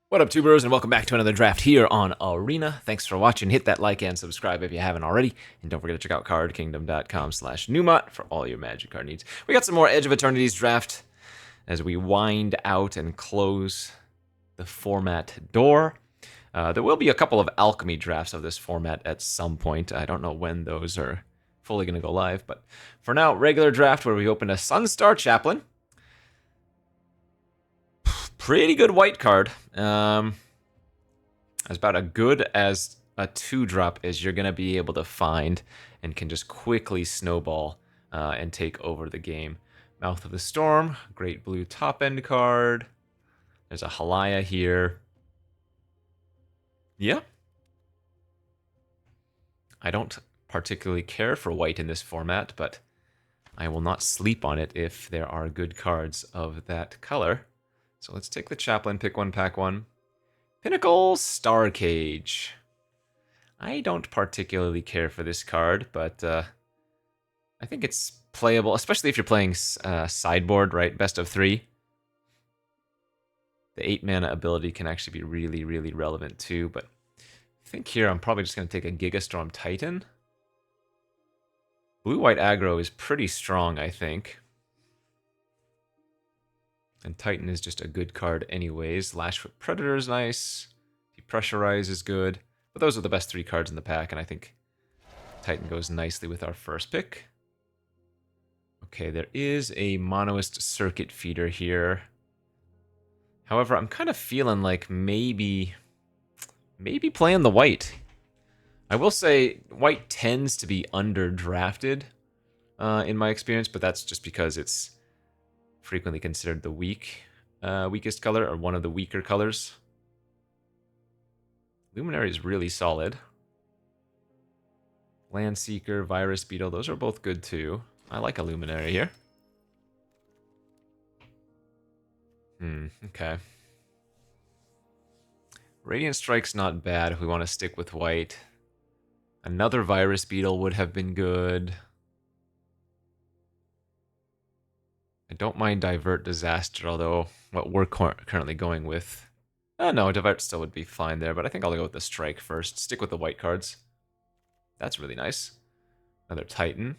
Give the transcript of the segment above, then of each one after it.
What up, tubers, and welcome back to another draft here on Arena. Thanks for watching. Hit that like and subscribe if you haven't already. And don't forget to check out cardkingdom.com/Numot for all your Magic card needs. We got some more Edge of Eternities draft as we wind out and close the format door. There will be a couple of alchemy drafts of this format at some point. I don't know when those are fully going to go live, but for now, regular draft where we open a Sunstar Chaplain. Pretty good white card. As about as good as a 2-drop as you're going to be able to find and can just quickly snowball and take over the game. Mouth of the Storm, great blue top end card. There's a Halaya here. Yeah. I don't particularly care for white in this format, but I will not sleep on it if there are good cards of that color. So let's take the Chaplain, pick one, pack one. Pinnacle Star Cage. I don't particularly care for this card, but I think it's playable, especially if you're playing sideboard, right? Best of 3. The 8 mana ability can actually be really, really relevant too, but I think here I'm probably just going to take a Gigastorm Titan. Blue-white aggro is pretty strong, I think. And Titan is just a good card anyways. Lashfoot Predator is nice. Depressurize is good. But those are the best 3 cards in the pack, and I think Titan goes nicely with our first pick. Okay, there is a Monoist Circuit Feeder here. However, I'm kind of feeling like maybe playing the white. I will say white tends to be underdrafted in my experience, but that's just because it's frequently considered the weakest color, or one of the weaker colors. Luminary is really solid. Landseeker, Virus Beetle, those are both good too. I like a Luminary here. Okay. Radiant Strike's not bad if we want to stick with white. Another Virus Beetle would have been good. I don't mind Divert Disaster, although what we're currently going with... no, Divert still would be fine there, but I think I'll go with the Strike first. Stick with the white cards. That's really nice. Another Titan.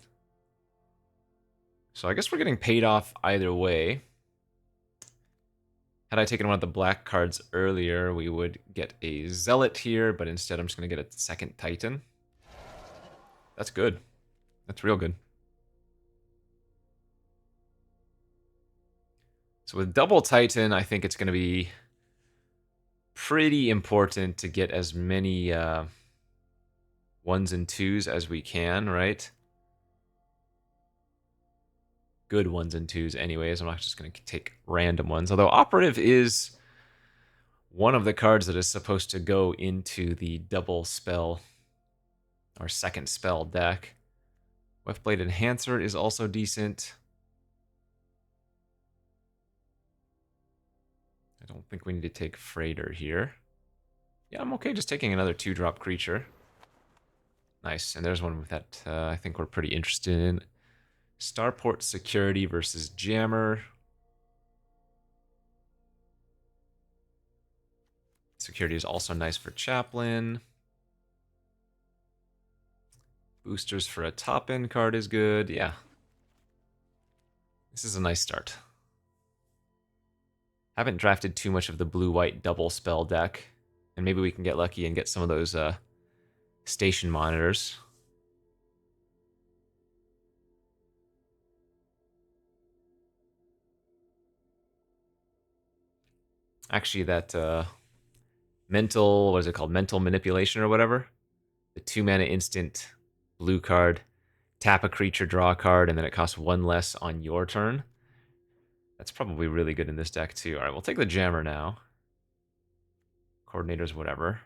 So I guess we're getting paid off either way. Had I taken one of the black cards earlier, we would get a Zealot here, but instead I'm just going to get a second Titan. That's good. That's real good. So with double Titan, I think it's going to be pretty important to get as many 1s and 2s as we can, right? Good 1s and 2s anyways. I'm not just going to take random ones. Although Operative is one of the cards that is supposed to go into the double spell or second spell deck. Weft-Blade Enhancer is also decent. I don't think we need to take Freighter here. Yeah, I'm okay just taking another 2-drop creature. Nice, and there's one that I think we're pretty interested in. Starport Security versus Jammer. Security is also nice for Chaplain. Boosters for a top-end card is good. Yeah. This is a nice start. Haven't drafted too much of the blue-white double spell deck. And maybe we can get lucky and get some of those station monitors. Actually, that mental, what is it called? Mental manipulation or whatever? The 2-mana instant blue card. Tap a creature, draw a card, and then it costs 1 less on your turn. That's probably really good in this deck too. Alright, we'll take the Jammer now. Coordinators, whatever.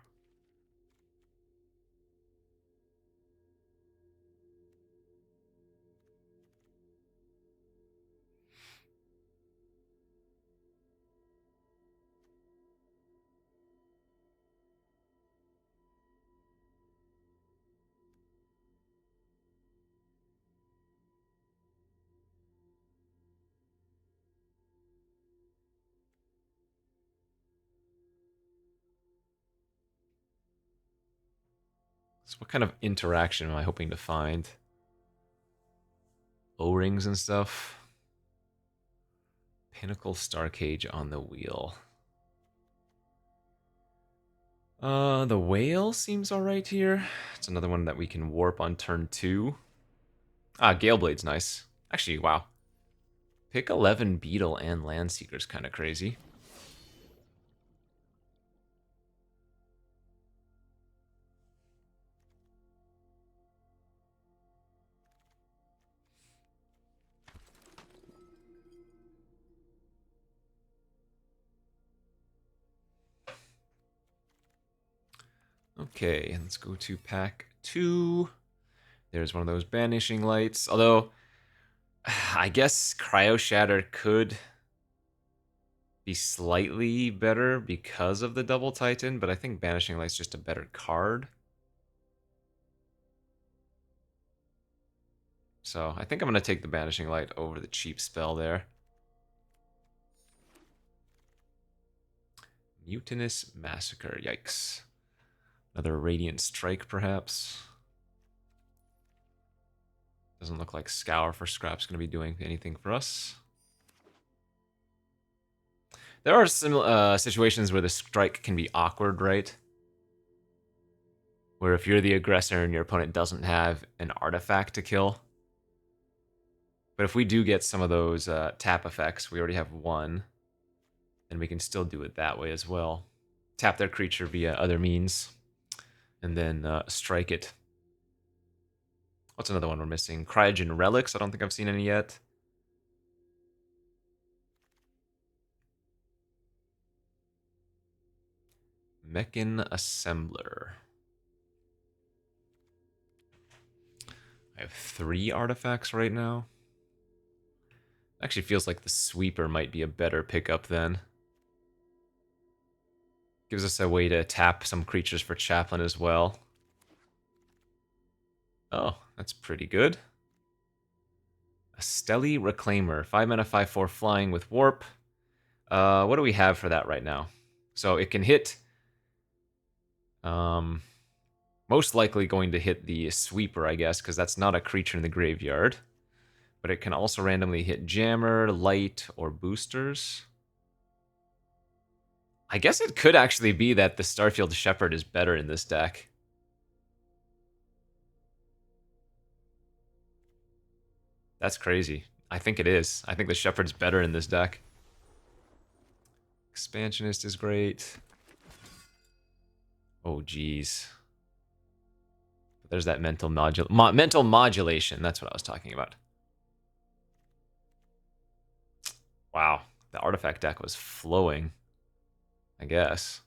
What kind of interaction am I hoping to find? O-rings and stuff. Pinnacle Star Cage on the wheel. The whale seems alright here. It's another one that we can warp on turn 2. Ah, Galeblade's nice. Actually, wow. Pick 11 Beetle and Landseeker's kind of crazy. Okay, let's go to pack 2. There's one of those banishing lights. Although, I guess Cryo Shatter could be slightly better because of the double Titan, but I think Banishing Light's just a better card. So I think I'm going to take the Banishing Light over the cheap spell there. Mutinous Massacre, yikes. Another Radiant Strike, perhaps. Doesn't look like Scour for Scrap's going to be doing anything for us. There are some situations where the strike can be awkward, right? Where if you're the aggressor and your opponent doesn't have an artifact to kill. But if we do get some of those tap effects, we already have one, and we can still do it that way as well. Tap their creature via other means, and then strike it. What's another one we're missing? Cryogen Relics, I don't think I've seen any yet. Mechan Assembler. I have 3 artifacts right now. Actually feels like the Sweeper might be a better pickup then. Gives us a way to tap some creatures for Chaplain as well. Oh, that's pretty good. A Stelly Reclaimer. 5 mana, 5/4 flying with Warp. What do we have for that right now? So it can hit... most likely going to hit the Sweeper, I guess, because that's not a creature in the graveyard. But it can also randomly hit Jammer, Light, or Boosters. I guess it could actually be that the Starfield Shepherd is better in this deck. That's crazy. I think it is. I think the Shepherd's better in this deck. Expansionist is great. Oh, geez. There's that mental modulation. That's what I was talking about. Wow. The artifact deck was flowing, I guess.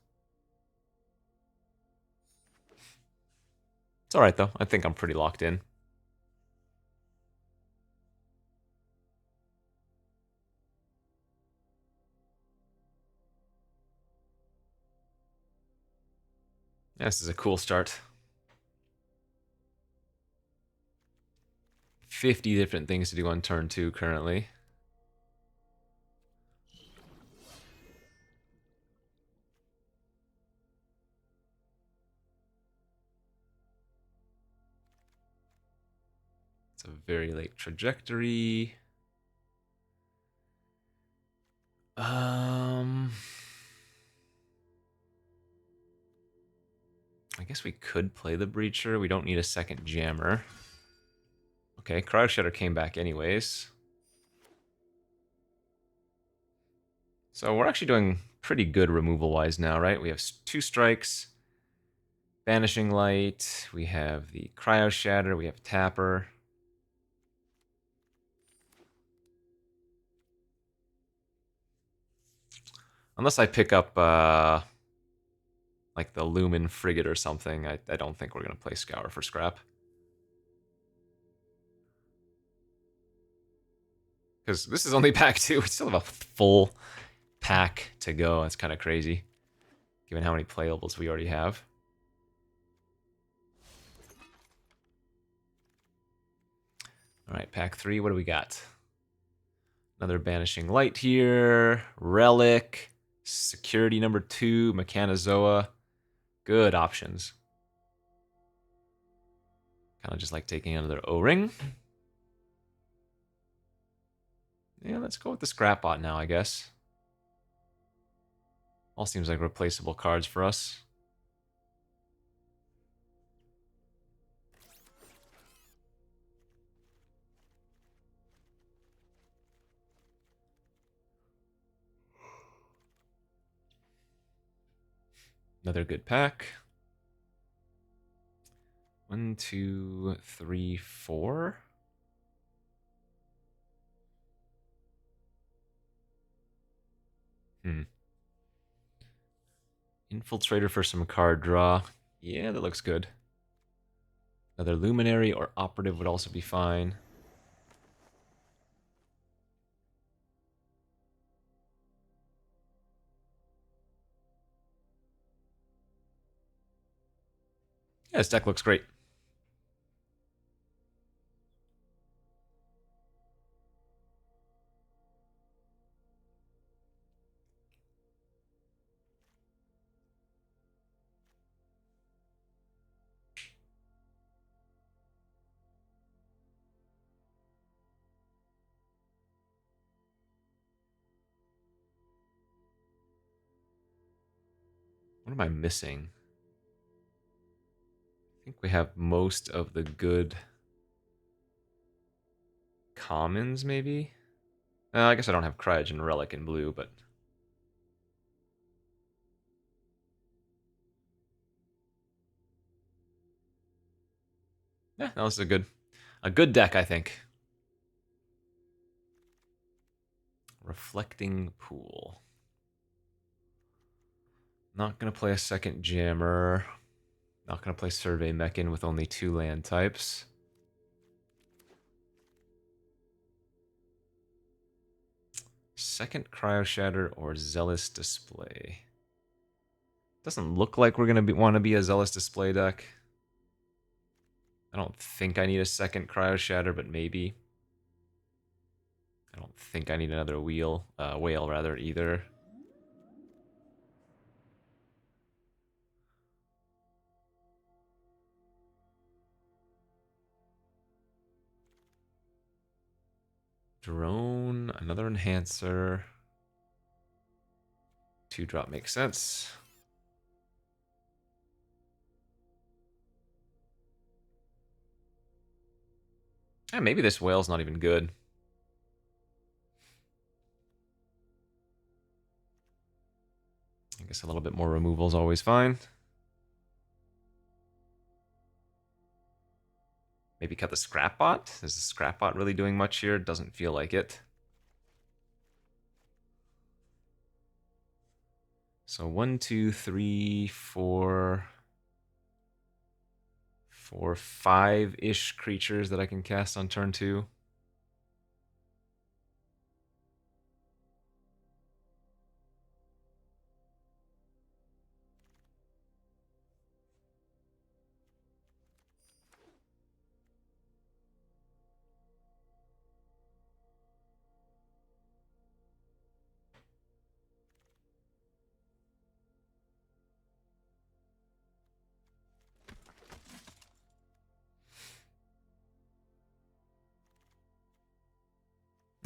It's alright, though. I think I'm pretty locked in. Yeah, this is a cool start. 50 different things to do on turn 2 currently. It's a very late trajectory. I guess we could play the Breacher. We don't need a second Jammer. Okay, Cryo Shatter came back anyways. So we're actually doing pretty good removal-wise now, right? We have 2 strikes, Banishing Light, we have the Cryo Shatter, we have Tapper. Unless I pick up, like the Lumen Frigate or something, I don't think we're going to play Scour for Scrap. Because this is only pack 2, we still have a full pack to go. That's kind of crazy, given how many playables we already have. Alright, pack 3, what do we got? Another Banishing Light here, Relic, Security number 2, Mechanozoa. Good options. Kind of just like taking another O-ring. Yeah, let's go with the scrap bot now, I guess. All seems like replaceable cards for us. Another good pack. 1, 2, 3, 4. Infiltrator for some card draw. Yeah, that looks good. Another Luminary or Operative would also be fine. Yeah, this deck looks great. What am I missing? I think we have most of the good commons, maybe? I guess I don't have Cryogen Relic in blue, but... yeah, that was a good deck, I think. Reflecting Pool. Not going to play a second Jammer. Not going to play Survey Mechan with only 2 land types. Second Cryo Shatter or Zealous Display. Doesn't look like we're going to want to be a Zealous Display deck. I don't think I need a second Cryo Shatter, but maybe. I don't think I need another whale rather, either. Drone, another Enhancer. 2-drop makes sense. Yeah, maybe this whale's not even good. I guess a little bit more removal is always fine. Maybe cut the scrap bot? Is the scrap bot really doing much here? Doesn't feel like it. So 1, 2, 3, 4, 5-ish creatures that I can cast on turn 2.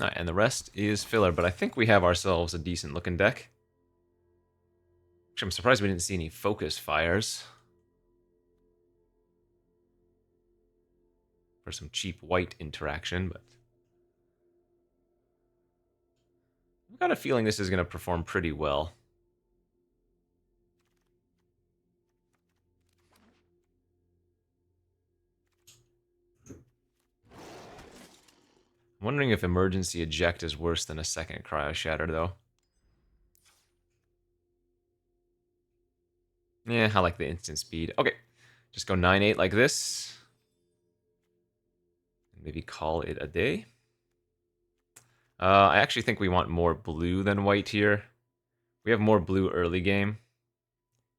Alright, and the rest is filler, but I think we have ourselves a decent looking deck. Actually, I'm surprised we didn't see any focus fires. For some cheap white interaction, but... I've got a feeling this is going to perform pretty well. I'm wondering if Emergency Eject is worse than a second Cryo Shatter, though. Yeah, I like the instant speed. Okay, just go 9-8 like this. Maybe call it a day. I actually think we want more blue than white here. We have more blue early game.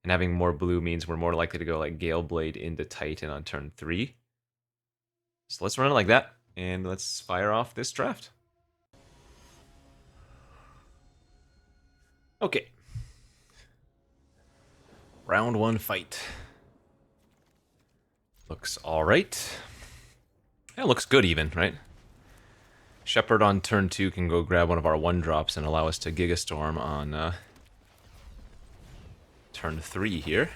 And having more blue means we're more likely to go like Gale Blade into Titan on turn 3. So let's run it like that, and let's fire off this draft. Okay. Round 1 fight. Looks alright. Yeah, looks good even, right? Shepherd on turn 2 can go grab one of our 1-drops and allow us to Gigastorm on turn 3 here.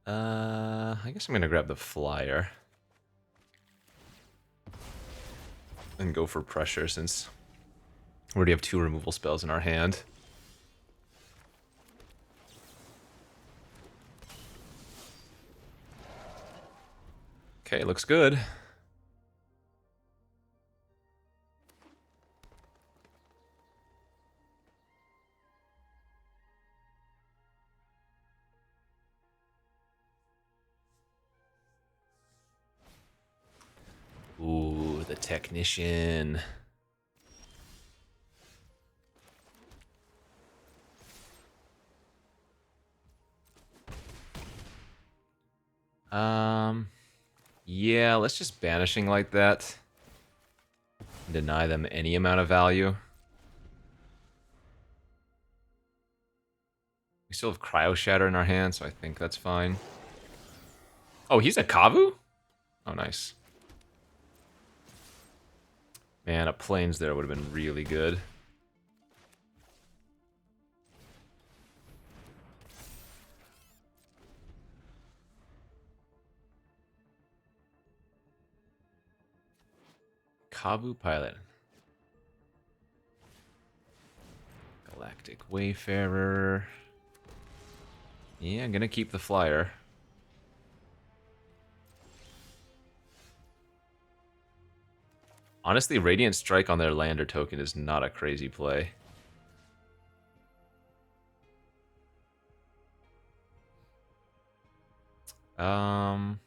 I guess I'm going to grab the Flyer. And go for pressure since we already have 2 removal spells in our hand. Okay, looks good. Ooh, the Technician. Yeah, let's just Banishing like that. Deny them any amount of value. We still have Cryo Shatter in our hand, so I think that's fine. Oh, he's a Kavu? Oh, nice. Man, a Plains there would have been really good. Kavu Pilot. Galactic Wayfarer. Yeah, I'm gonna keep the Flyer. Honestly, Radiant Strike on their lander token is not a crazy play. Um...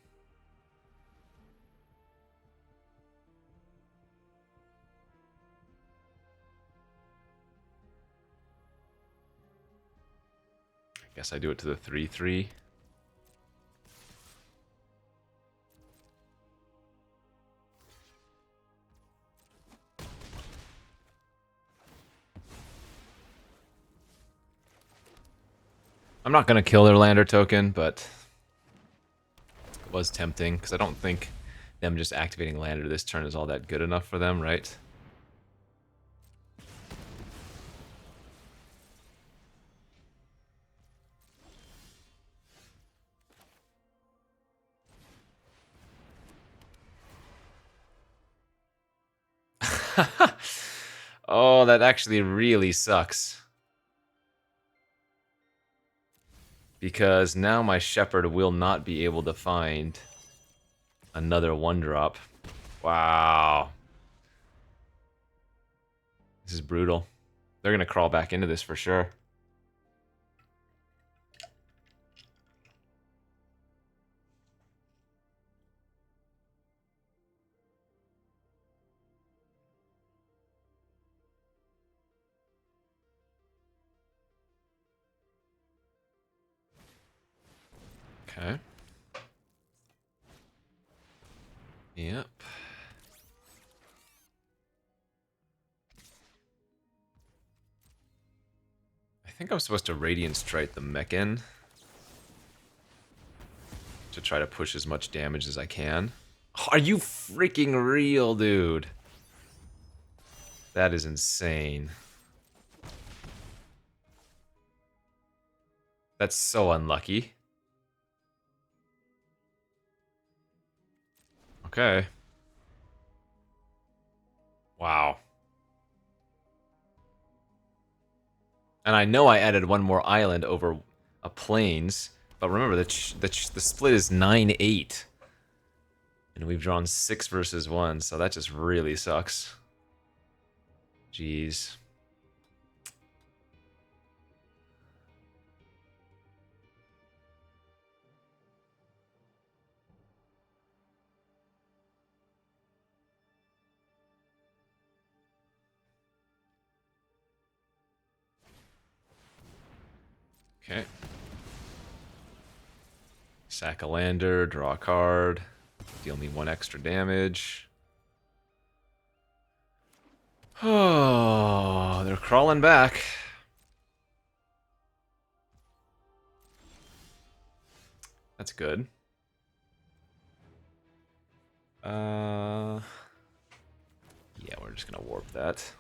Guess I do it to the 3/3. I'm not gonna kill their lander token, but it was tempting because I don't think them just activating lander this turn is all that good enough for them, right? Oh, that actually really sucks. Because now my Shepherd will not be able to find another 1-drop. Wow. This is brutal. They're going to crawl back into this for sure. Okay. Yep. I think I'm supposed to Radiant Strike the Mechan to try to push as much damage as I can. Are you freaking real, dude? That is insane. That's so unlucky. Okay. Wow. And I know I added one more island over a Plains, but remember the split is 9-8. And we've drawn 6 versus 1, so that just really sucks. Jeez. Okay. Sack a lander, draw a card, deal me 1 extra damage. Oh, they're crawling back. That's good. Yeah, we're just gonna warp that.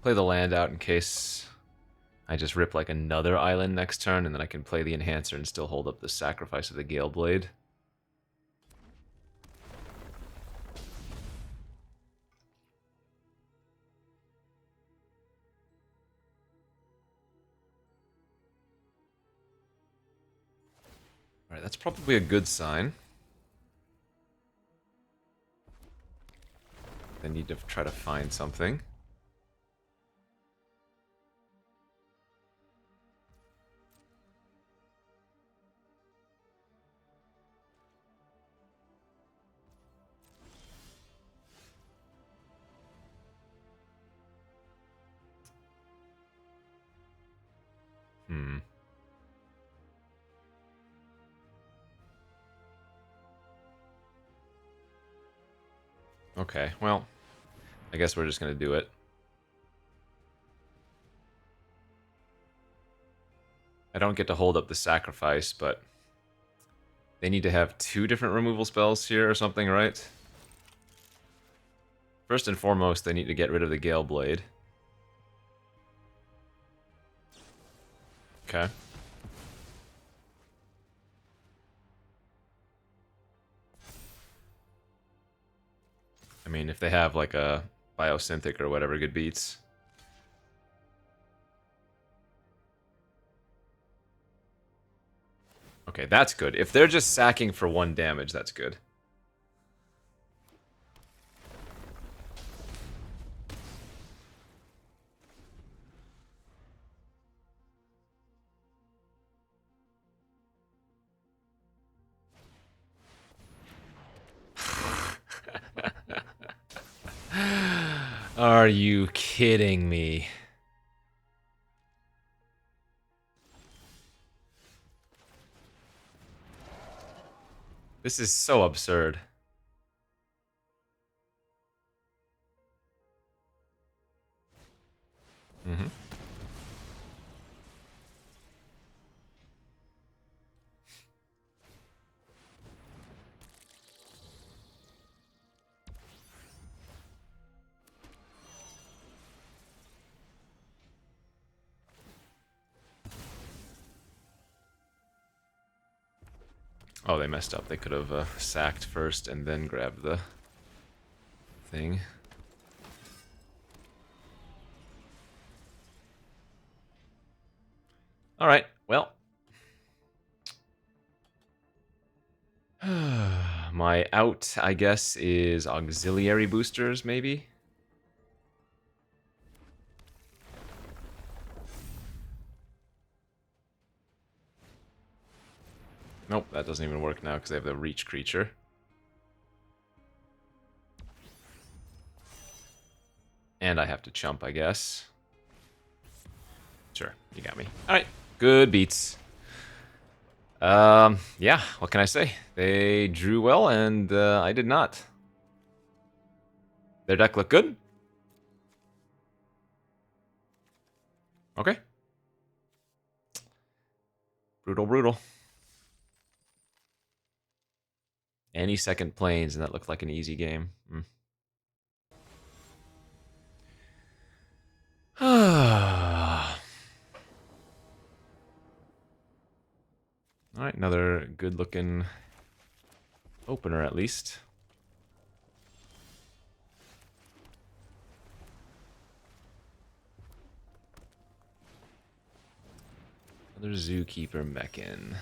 Play the land out in case I just rip like another island next turn, and then I can play the Enhancer and still hold up the sacrifice of the Gale Blade. Alright, that's probably a good sign. I need to try to find something. Okay, well, I guess we're just gonna do it. I don't get to hold up the sacrifice, but they need to have 2 different removal spells here or something, right? First and foremost, they need to get rid of the Gale Blade. Okay. I mean, if they have like a Biosynthetic or whatever, good beats. Okay, that's good. If they're just sacking for 1 damage, that's good. Are you kidding me? This is so absurd. Mm-hmm. Oh, they messed up. They could have sacked first and then grabbed the thing. Alright, well. My out, I guess, is auxiliary boosters, maybe? Nope, that doesn't even work now because they have the reach creature. And I have to chump, I guess. Sure, you got me. Alright, good beats. Yeah, what can I say? They drew well, and I did not. Their deck looked good. Okay. Brutal, brutal. Any second planes, and that looked like an easy game. Alright, another good-looking opener, at least. Another Zookeeper Mechan.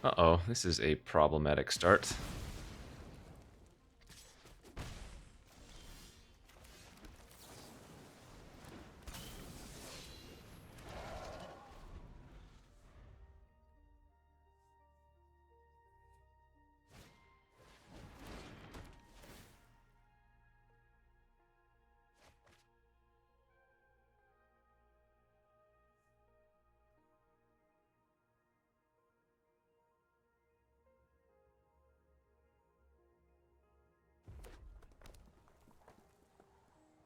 Uh-oh, this is a problematic start.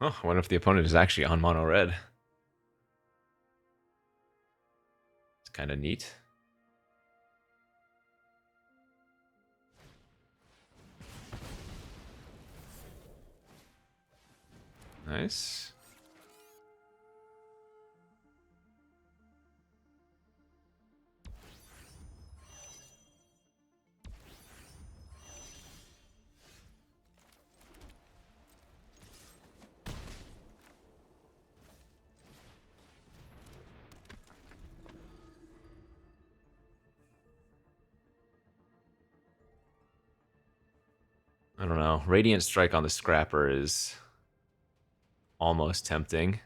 Oh, I wonder if the opponent is actually on mono red. It's kind of neat. Nice. I don't know. Radiant Strike on the Scrapper is almost tempting.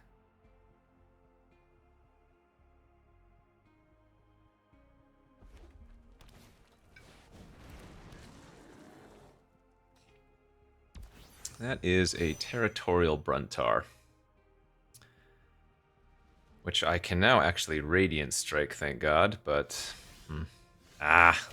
That is a Territorial Bruntar, which I can now actually Radiant Strike, thank God, but... Ah!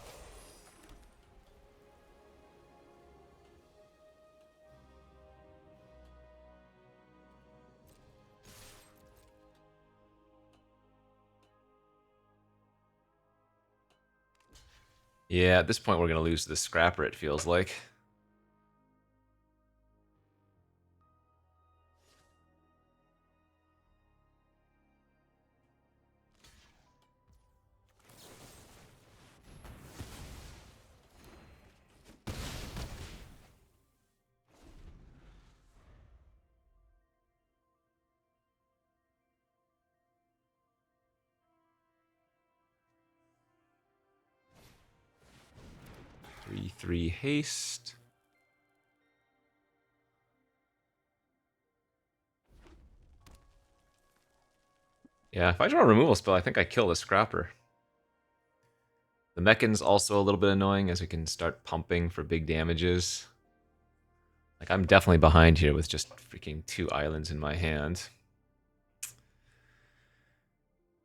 Yeah, at this point we're going to lose the Scrapper, it feels like. Three haste. Yeah, if I draw a removal spell, I think I kill the Scrapper. The Mechan's also a little bit annoying as we can start pumping for big damages. Like, I'm definitely behind here with just freaking 2 islands in my hand.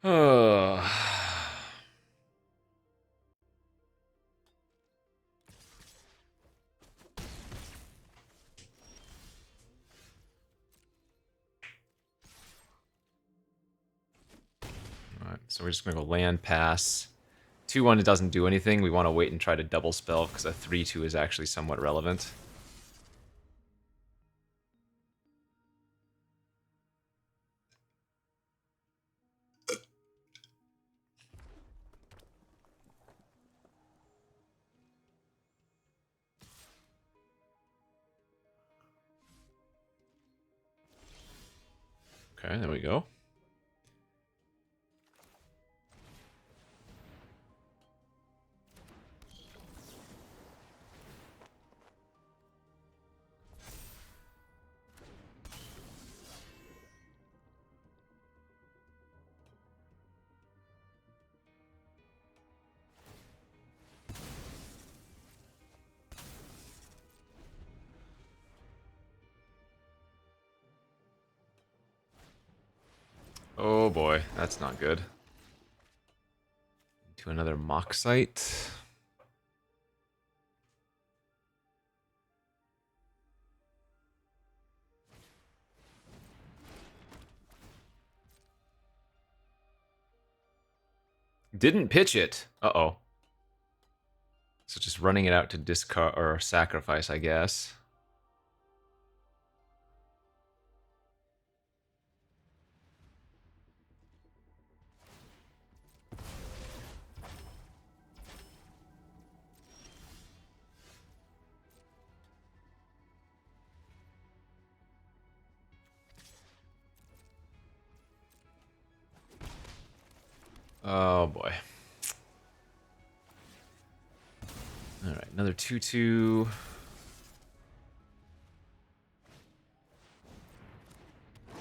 Oh. Alright, so we're just going to go land pass. 2-1, it doesn't do anything. We want to wait and try to double spell because a 3-2 is actually somewhat relevant. Okay, there we go. Oh boy, that's not good. To another mock site. Didn't pitch it. Uh-oh. So just running it out to discard or sacrifice, I guess. Oh boy. Alright, another 2-2.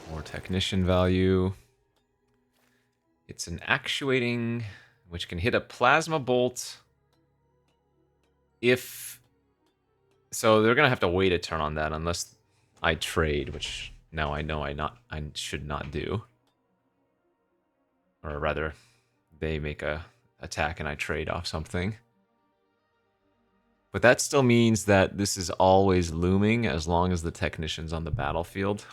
More technician value. It's an actuating, which can hit a plasma bolt if... So they're going to have to wait a turn on that unless I trade, which now I know I should not do. Or rather, they make a attack and I trade off something. But that still means that this is always looming as long as the technician's on the battlefield.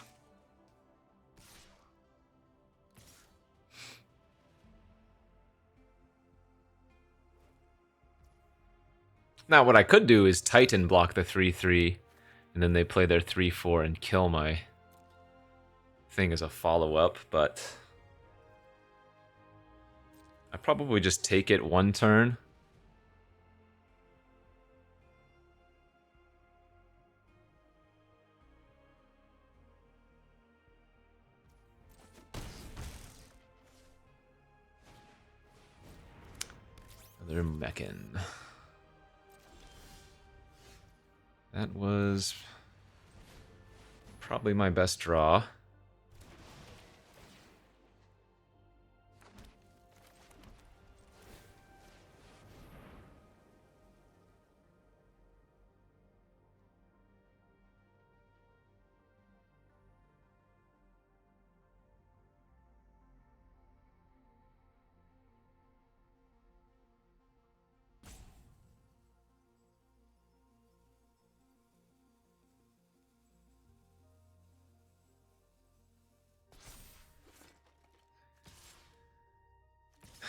Now, what I could do is Titan block the 3/3, and then they play their 3/4 and kill my thing as a follow-up, but I probably just take it one turn. Another Mechan. That was probably my best draw.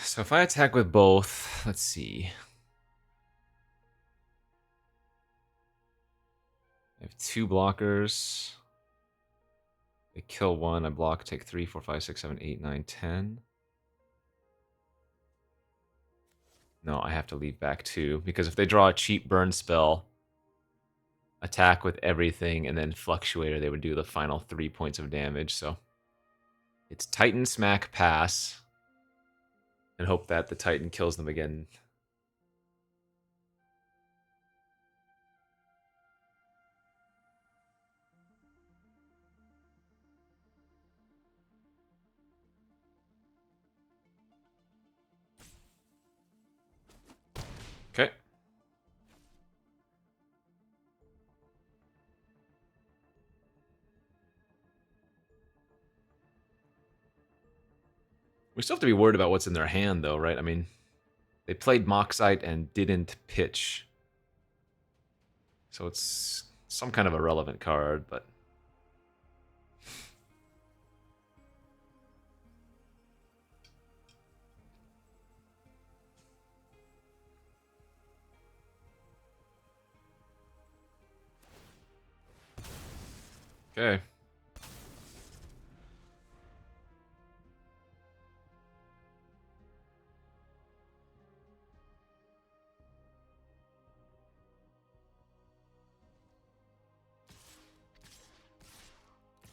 So if I attack with both, let's see. I have 2 blockers. They kill 1, I block, take 3, 4, 5, 6, 7, 8, 9, 10. No, I have to leave back 2, because if they draw a cheap burn spell, attack with everything, and then Fluctuator, they would do the final 3 points of damage, so... It's Titan Smack Pass, and hope that the Titan kills them again. Okay. We still have to be worried about what's in their hand, though, right? I mean, they played Moxite and didn't pitch. So it's some kind of a relevant card, but... Okay.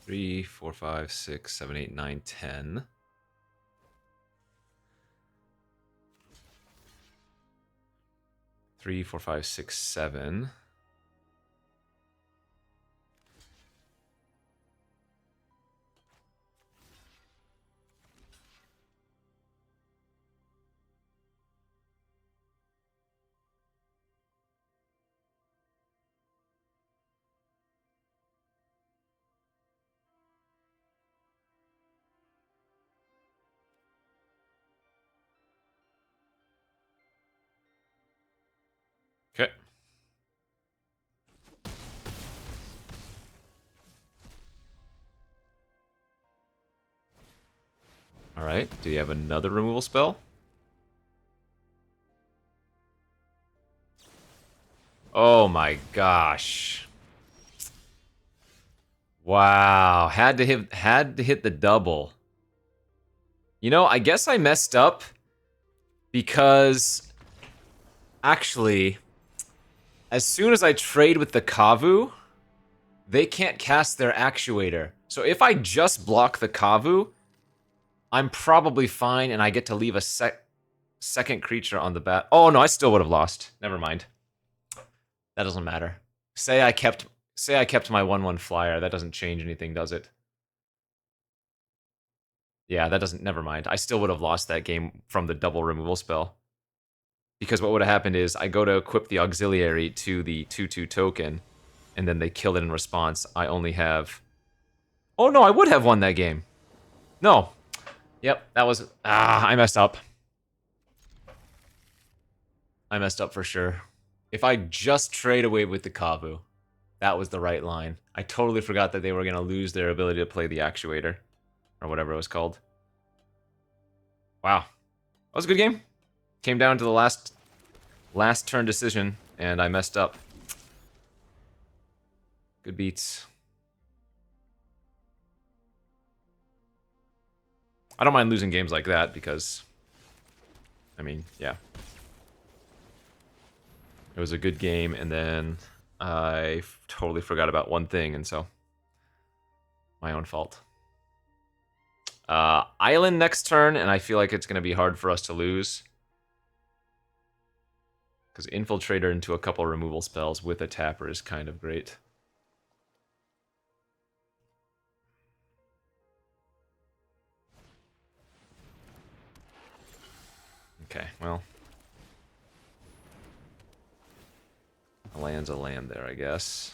Three, 4, 5, 6, 7, 8, 9, 10. 3, 4, 5, 6, 7. Okay. Alright, do you have another removal spell? Oh my gosh. Wow, had to hit the double. You know, I guess I messed up because actually as soon as I trade with the Kavu, they can't cast their actuator. So if I just block the Kavu, I'm probably fine and I get to leave a second creature on the bat. Oh no, I still would have lost. Never mind. That doesn't matter. Say I kept my 1/1 flyer. That doesn't change anything, does it? Yeah, that doesn't... Never mind. I still would have lost that game from the double removal spell. Because what would have happened is I go to equip the auxiliary to the 2/2 token, and then they kill it in response. I only have... Oh no, I would have won that game. No. Yep, that was... I messed up. I messed up for sure. If I just trade away with the Kavu, that was the right line. I totally forgot that they were going to lose their ability to play the actuator. Or whatever it was called. Wow. That was a good game. Came down to the last turn decision. and I messed up. Good beats. I don't mind losing games like that because, I mean, yeah. It was a good game, and then I totally forgot about one thing, and so my own fault. Island next turn, and I feel like it's going to be hard for us to lose. Because Infiltrator into a couple removal spells with a tapper is kind of great. Okay, well. A land's a land there, I guess.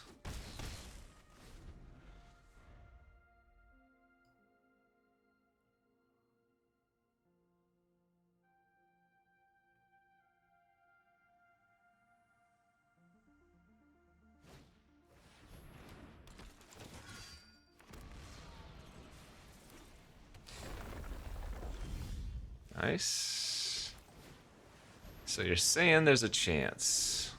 Nice. So you're saying there's a chance.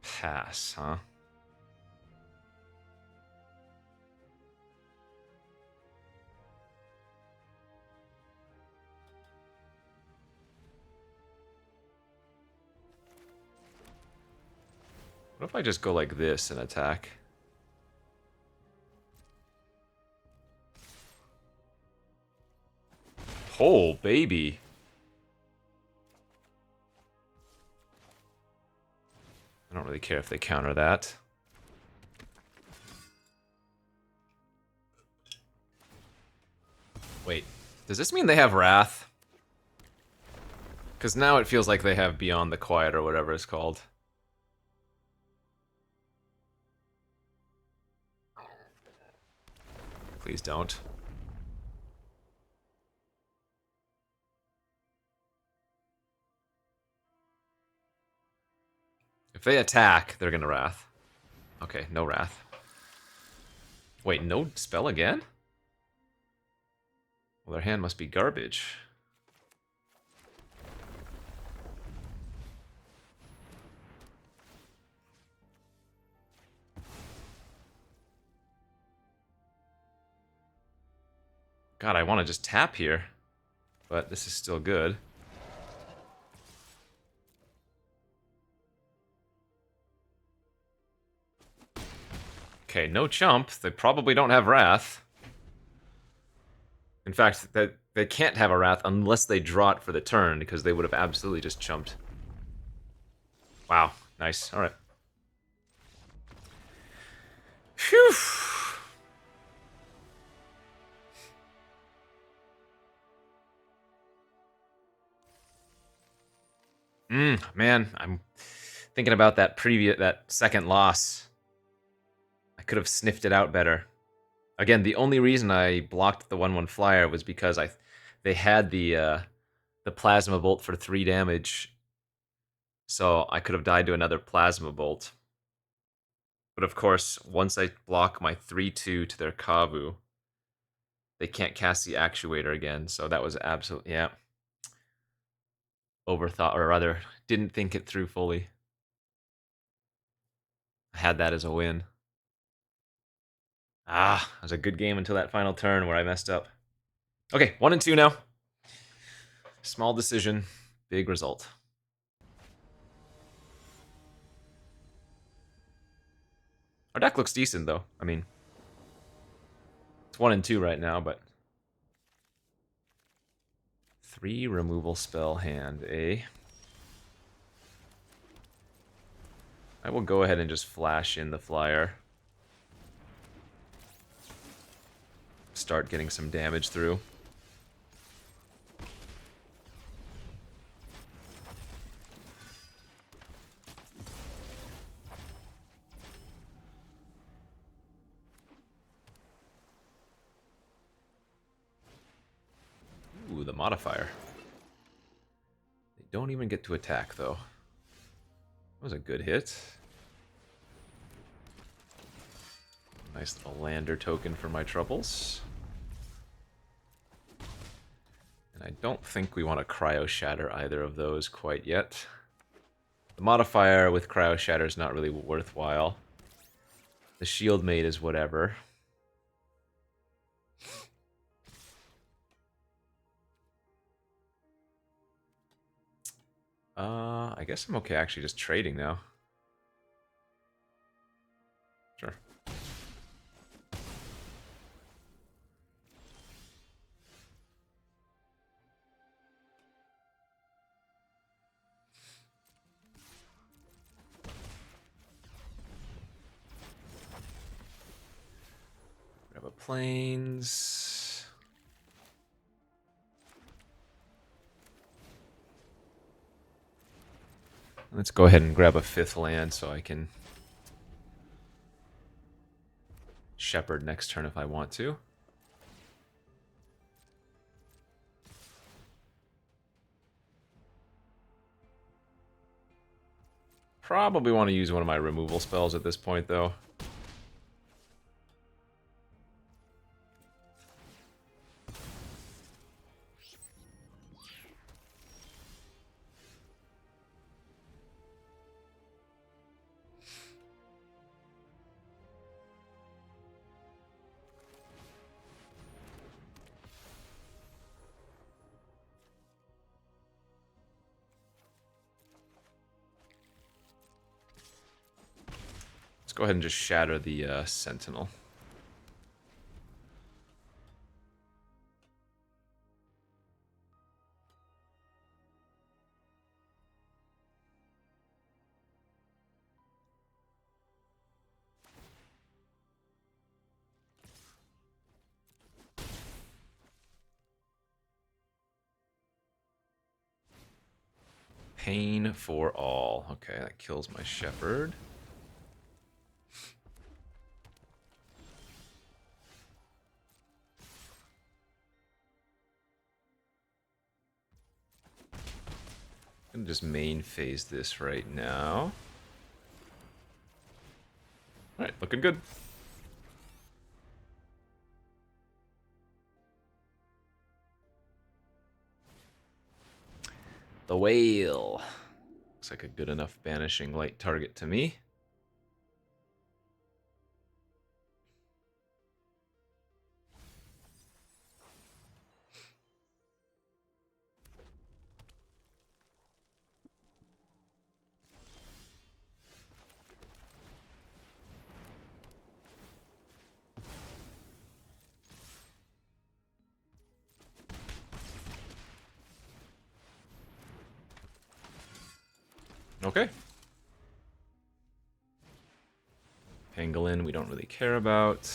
Pass, huh? What if I just go like this and attack? Oh, baby. I don't really care if they counter that. Wait, does this mean they have Wrath? Because now it feels like they have Beyond the Quiet or whatever it's called. Please don't. If they attack, they're gonna Wrath. Okay, no Wrath. Wait, no spell again? Well, their hand must be garbage. God, I want to just tap here. But this is still good. Okay, no chump. They probably don't have Wrath. In fact, they can't have a Wrath unless they draw it for the turn, because they would have absolutely just chumped. Wow, nice. Alright. Phew! Man, I'm thinking about that second loss. I could have sniffed it out better. Again, the only reason I blocked the 1/1 flyer was because they had the plasma bolt for 3 damage, so I could have died to another plasma bolt. But of course, once I block my 3/2 to their Kavu, they can't cast the actuator again. So that was absolutely, yeah, overthought, or rather, didn't think it through fully. I had that as a win. It was a good game until that final turn where I messed up. Okay, 1 and 2 now. Small decision, big result. Our deck looks decent, though. I mean, it's 1 and 2 right now, but 3 removal spell hand, eh? I will go ahead and just flash in the flyer. Start getting some damage through. Ooh, the modifier. don't even get to attack, though. That was a good hit. Nice little lander token for my troubles. And I don't think we want to Cryo Shatter either of those quite yet. The modifier with Cryo Shatter is not really worthwhile. The Shield Maid is whatever. I guess I'm okay actually just trading now. Sure. Grab a Plains. Let's go ahead and grab a 5th land so I can Shepherd next turn if I want to. Probably want to use one of my removal spells at this point, though. Let's go ahead and just shatter the Sentinel. Pain for all. Okay, that kills my Shepherd. I'm gonna just main phase this right now. Alright, looking good. The Whale. Looks like a good enough banishing light target to me. Okay. Pangolin, we don't really care about.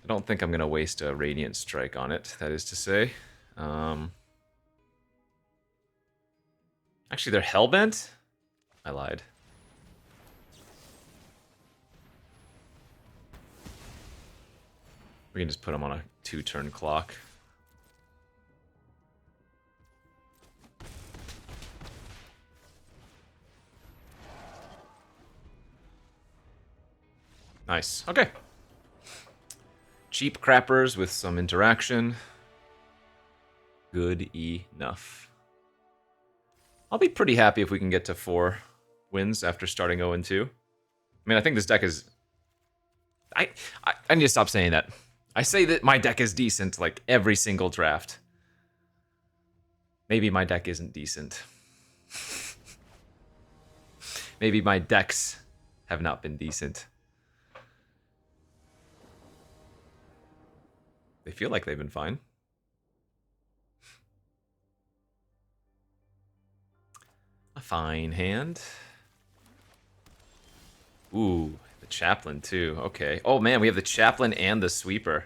I don't think I'm going to waste a Radiant Strike on it, that is to say. Actually, they're Hellbent? I lied. We can just put them on a 2-turn clock. Nice. Okay. Cheap crappers with some interaction. Good enough. I'll be pretty happy if we can get to 4 wins after starting 0-2. I mean, I think this deck is... I need to stop saying that. I say that my deck is decent, like, every single draft. Maybe my deck isn't decent. Maybe my decks have not been decent. They feel like they've been fine. A fine hand. Ooh, the Chaplain too. Okay. Oh man, we have the Chaplain and the Sweeper.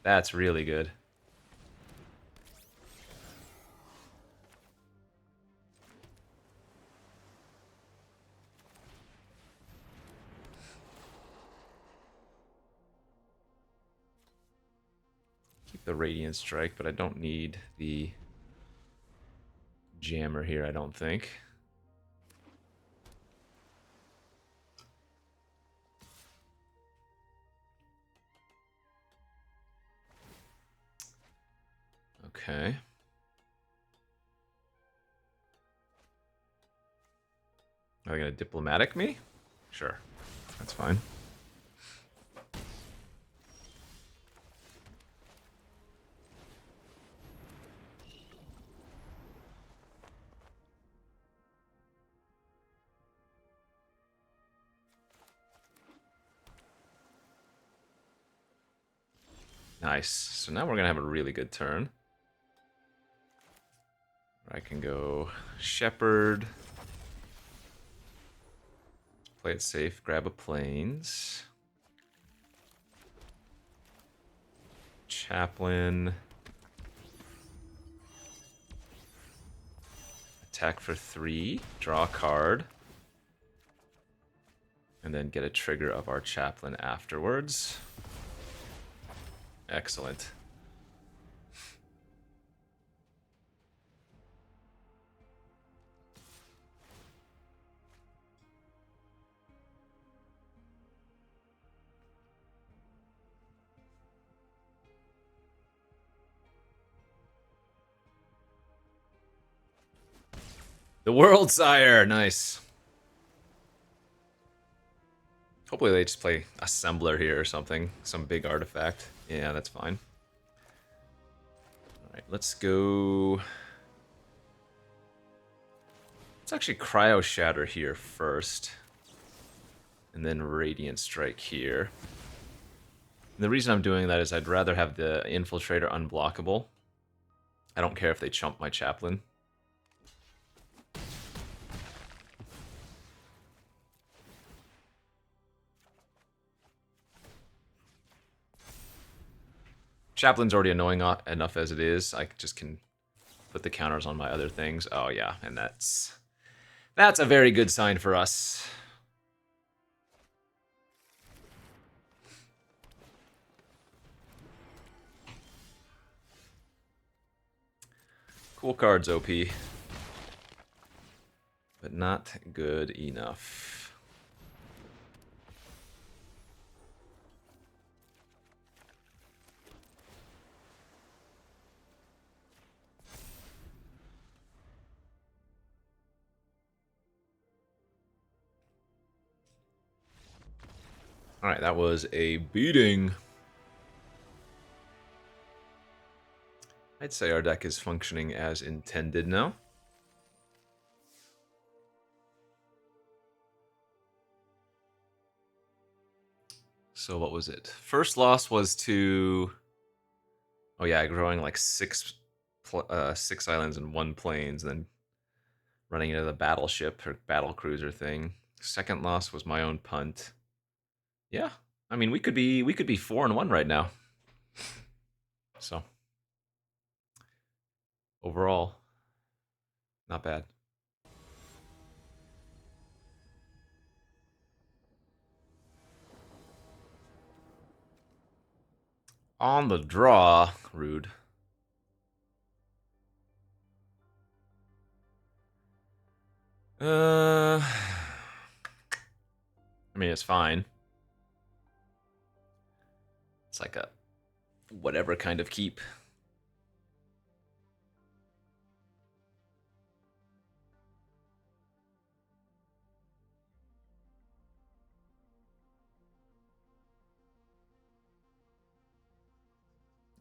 That's really good. Keep the Radiant Strike, but I don't need the jammer here, I don't think. Okay. Are they gonna diplomatic me? Sure. That's fine. Nice. So now we're going to have a really good turn. I can go Shepherd. Play it safe. Grab a Plains. Chaplain. Attack for 3. Draw a card. And then get a trigger of our Chaplain afterwards. Excellent. The World Sire! Nice. Hopefully they just play Assembler here or something. Some big artifact. Yeah, that's fine. Alright, let's go... Let's actually Cryo Shatter here first. And then Radiant Strike here. And the reason I'm doing that is I'd rather have the Infiltrator unblockable. I don't care if they chump my Chaplain. Chaplain's already annoying enough as it is. I just can put the counters on my other things. Oh yeah, and that's a very good sign for us. Cool cards, OP. But not good enough. Alright, that was a beating. I'd say our deck is functioning as intended now. So what was it? First loss was to... Oh yeah, growing like six islands and 1 plains, and then running into the battleship or battle cruiser thing. Second loss was my own punt. Yeah, I mean we could be 4-1 right now. So overall, not bad. On the draw, rude. I mean, it's fine. It's like a whatever kind of keep.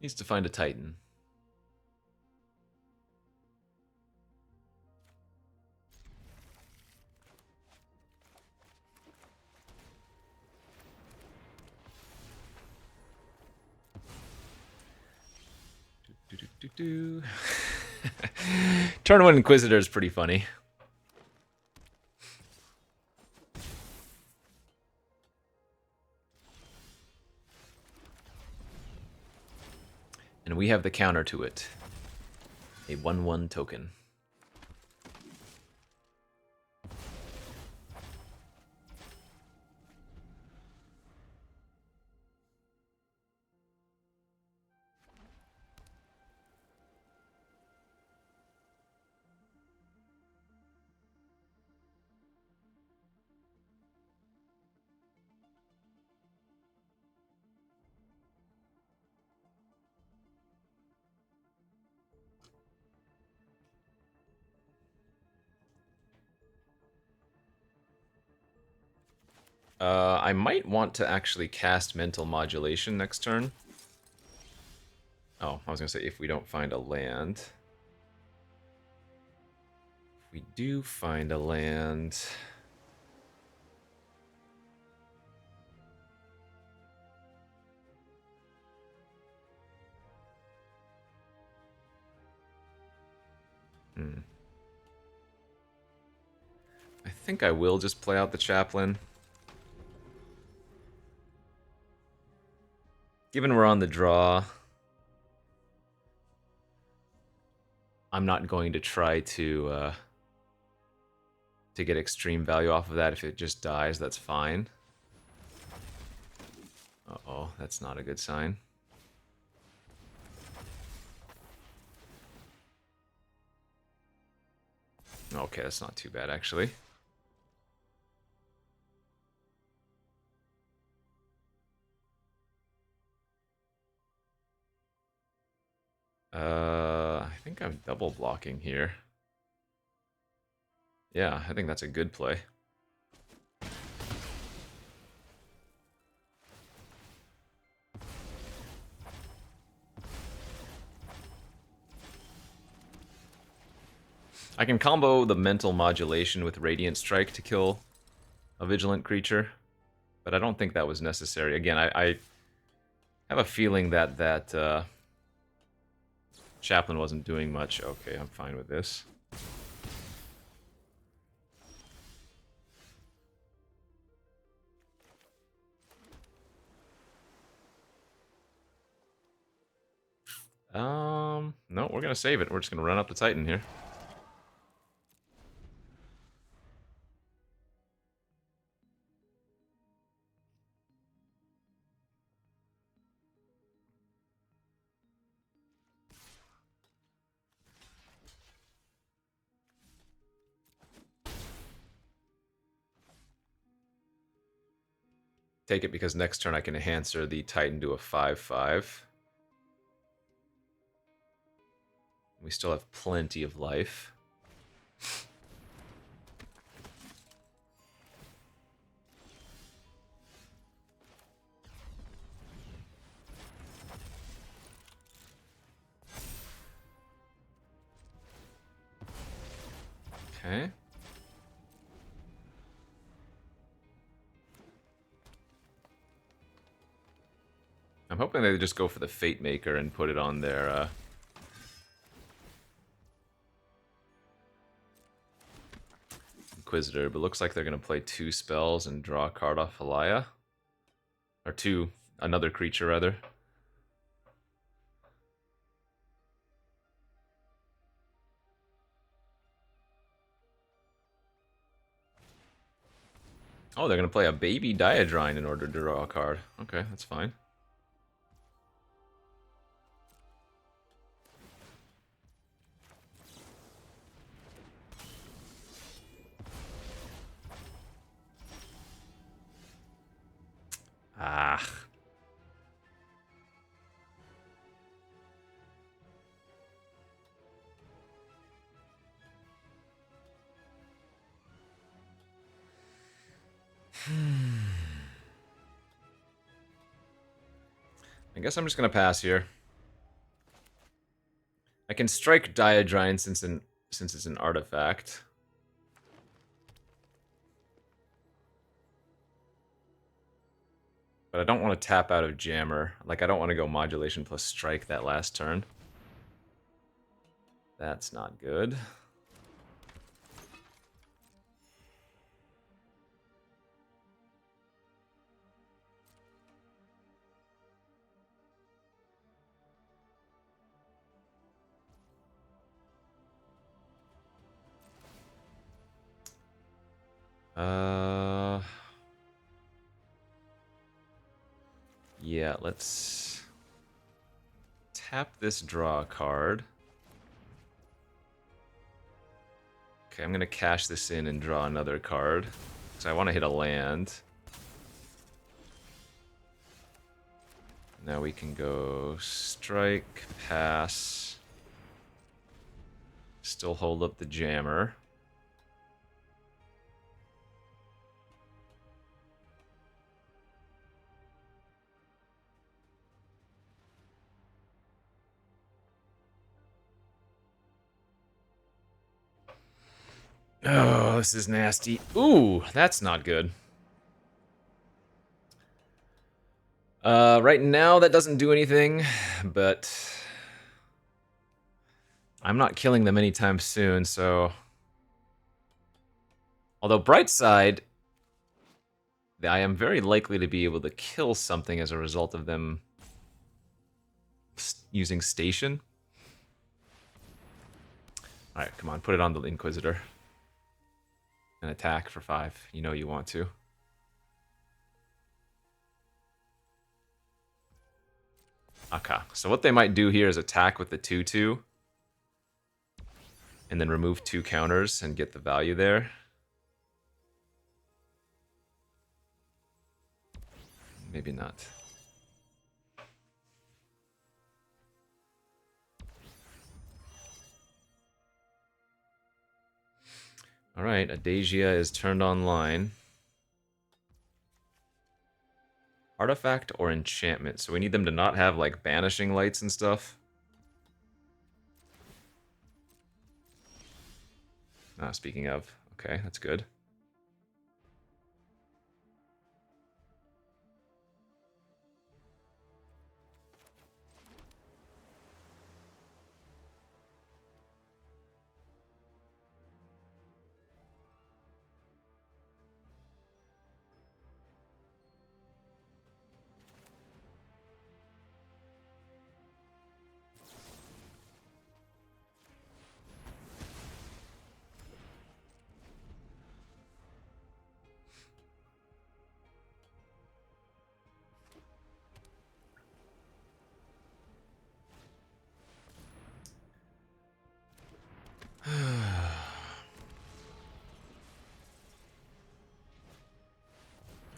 Needs to find a Titan. Turn 1 Inquisitor is pretty funny. And we have the counter to it. A 1/1 token. I might want to actually cast Mental Modulation next turn. Oh, I was going to say if we don't find a land. If we do find a land... I think I will just play out the Chaplain. Given we're on the draw, I'm not going to try to get extreme value off of that. If it just dies, that's fine. Uh-oh, that's not a good sign. Okay, that's not too bad, actually. I think I'm double blocking here. Yeah, I think that's a good play. I can combo the Mental Modulation with Radiant Strike to kill a Vigilant creature, but I don't think that was necessary. Again, I have a feeling that Chaplain wasn't doing much. Okay, I'm fine with this. No, we're gonna save it. We're just gonna run up the Titan here. Take it because next turn I can enhancer the Titan to a 5/5. We still have plenty of life. Okay. I'm hoping they just go for the Fate Maker and put it on their Inquisitor, but looks like they're going to play 2 spells and draw a card off Alaya. Or another creature rather. Oh, they're going to play a baby Diadrine in order to draw a card. Okay, that's fine. Ah. I guess I'm just going to pass here. I can strike Diadrine since it's an artifact. But I don't want to tap out of Jammer. Like, I don't want to go Modulation plus Strike that last turn. That's not good. Yeah, let's tap this draw card. Okay, I'm gonna cash this in and draw another card. Because I want to hit a land. Now we can go strike, pass. Still hold up the Jammer. Oh, this is nasty. Ooh, that's not good. Right now that doesn't do anything, but I'm not killing them anytime soon, so... Although, bright side, I am very likely to be able to kill something as a result of them using Station. Alright, come on, put it on the Inquisitor. And attack for 5. You know you want to. Okay, so what they might do here is attack with the 2/2. And then remove 2 counters and get the value there. Maybe not. Alright, Adagia is turned online. Artifact or enchantment? So we need them to not have, like, banishing lights and stuff. Ah, speaking of. Okay, that's good.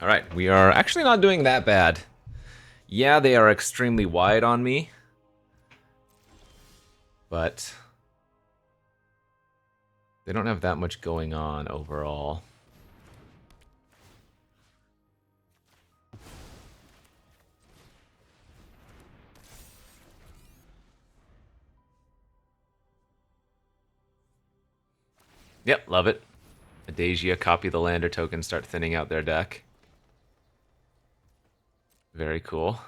Alright, we are actually not doing that bad. Yeah, they are extremely wide on me. But they don't have that much going on overall. Yep, love it. Adagia, copy the lander token, start thinning out their deck. Very cool.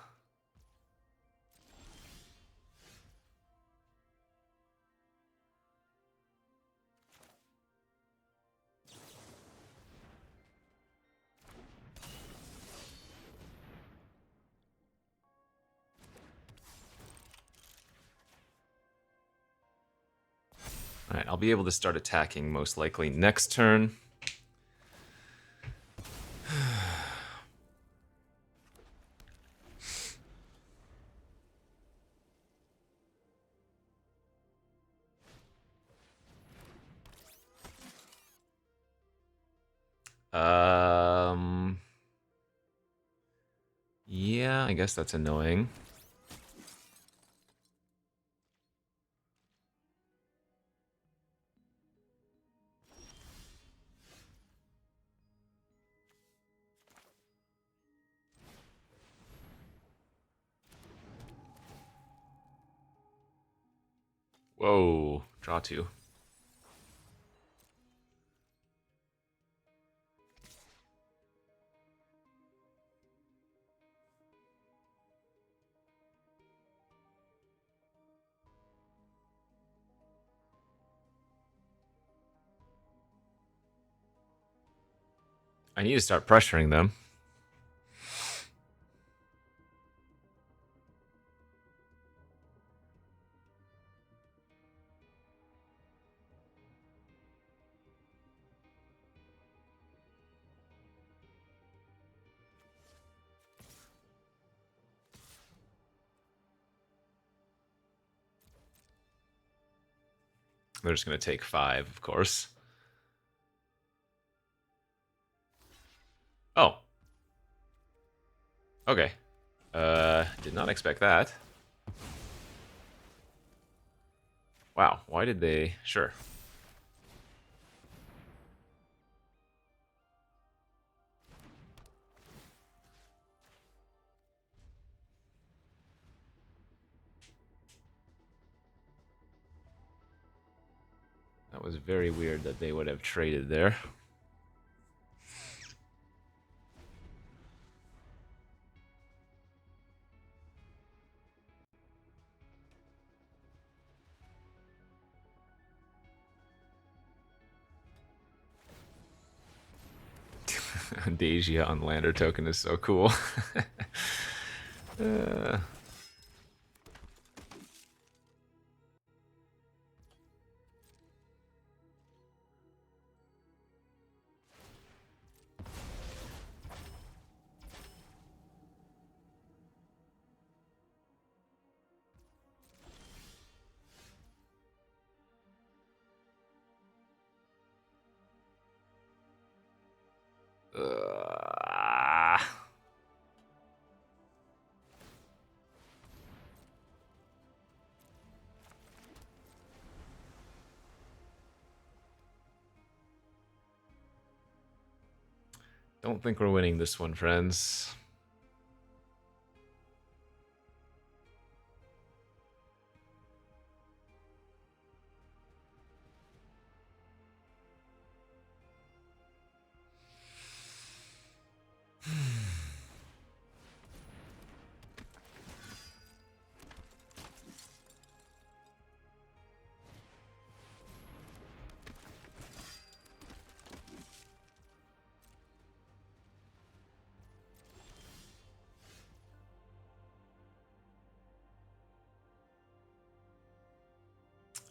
Alright, I'll be able to start attacking most likely next turn. Yeah, I guess that's annoying. Whoa, draw 2. I need to start pressuring them. They're just going to take 5, of course. Oh. Okay. Did not expect that. Wow, why did they... Sure. was very weird that they would have traded there. Deja on Lander token is so cool. Don't think we're winning this one, friends.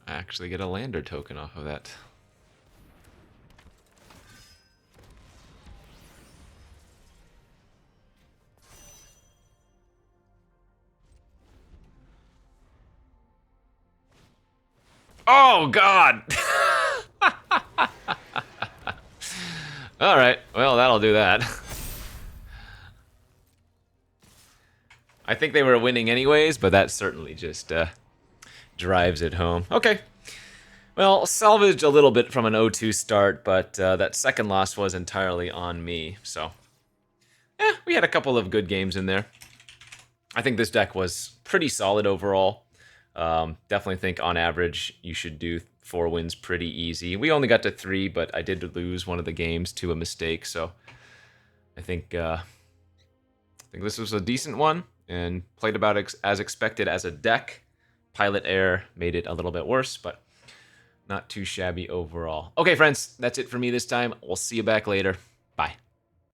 I actually get a Lander token off of that. Oh, God! Alright, well, that'll do that. I think they were winning anyways, but that certainly just drives it home. Okay. Well, salvaged a little bit from an 0-2 start, but that second loss was entirely on me, so... we had a couple of good games in there. I think this deck was pretty solid overall. Definitely think on average you should do 4 wins pretty easy. We only got to 3, but I did lose one of the games to a mistake, so I think this was a decent one and played about as expected as a deck. Pilot error made it a little bit worse, but not too shabby overall. Okay, friends, that's it for me this time. We'll see you back later. Bye.